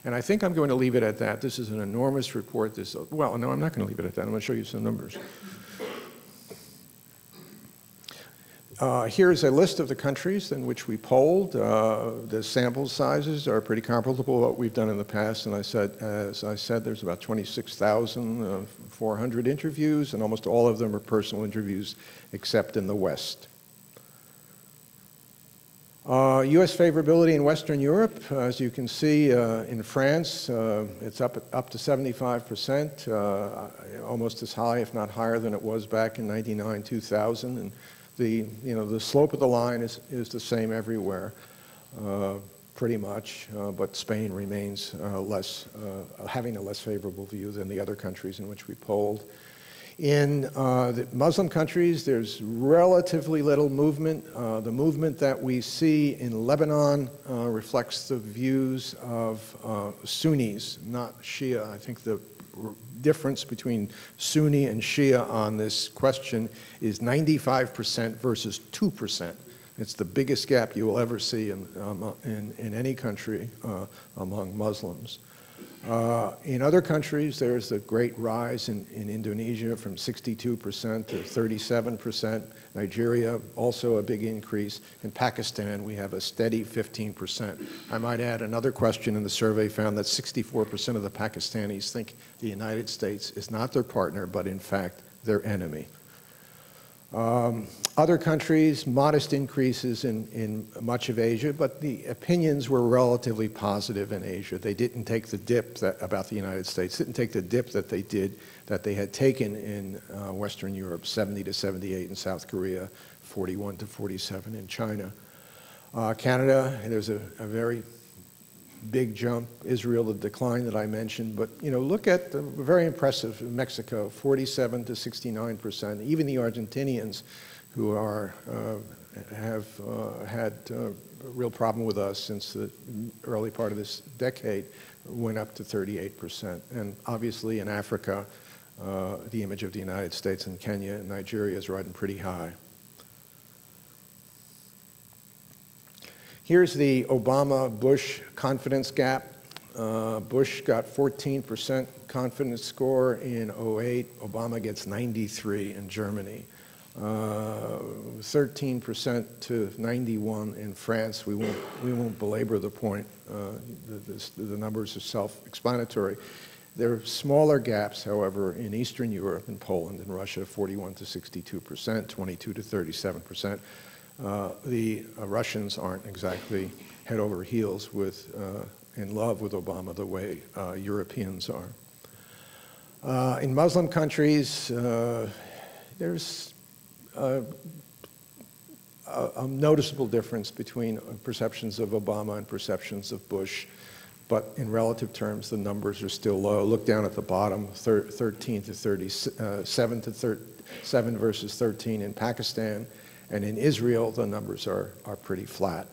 And I think I'm going to leave it at that. This is an enormous report. Well, no, I'm not going to leave it at that. I'm going to show you some numbers. Here's a list of the countries in which we polled. The sample sizes are pretty comparable to what we've done in the past. And as I said, there's about 26,400 interviews, and almost all of them are personal interviews, except in the West. U.S. favorability in Western Europe, as you can see, in France, it's up to 75%, almost as high, if not higher, than it was back in 99, 2000. And the slope of the line is the same everywhere, pretty much, but Spain remains having a less favorable view than the other countries in which we polled. In the Muslim countries, there's relatively little movement. The movement that we see in Lebanon reflects the views of Sunnis, not Shia. I think the difference between Sunni and Shia on this question is 95% versus 2%. It's the biggest gap you will ever see in any country among Muslims. In other countries, there's a great rise in Indonesia from 62% to 37%. Nigeria, also a big increase. In Pakistan, we have a steady 15%. I might add, another question in the survey found that 64% of the Pakistanis think the United States is not their partner, but in fact, their enemy. Other countries, modest increases in much of Asia, but the opinions were relatively positive in Asia. They didn't take the dip about the United States, didn't take the dip that they had taken in Western Europe, 70 to 78 in South Korea, 41 to 47 in China. Canada, there's a very big jump. Israel, the decline that I mentioned, but look at the very impressive Mexico, 47 to 69%. Even the Argentinians, who have had a real problem with us since the early part of this decade, went up to 38%. And obviously in Africa, the image of the United States and Kenya and Nigeria is riding pretty high. Here's the Obama-Bush confidence gap. Bush got 14% confidence score in 08. Obama gets 93 in Germany. 13% to 91 in France. We won't belabor the point. The numbers are self-explanatory. There are smaller gaps, however, in Eastern Europe and Poland and Russia, 41 to 62%, 22 to 37%. The Russians aren't exactly head over heels in love with Obama the way Europeans are. In Muslim countries, there's a noticeable difference between perceptions of Obama and perceptions of Bush, but in relative terms, the numbers are still low. Look down at the bottom, 13 to 37 to 7 versus 13 in Pakistan. And in Israel, the numbers are pretty flat.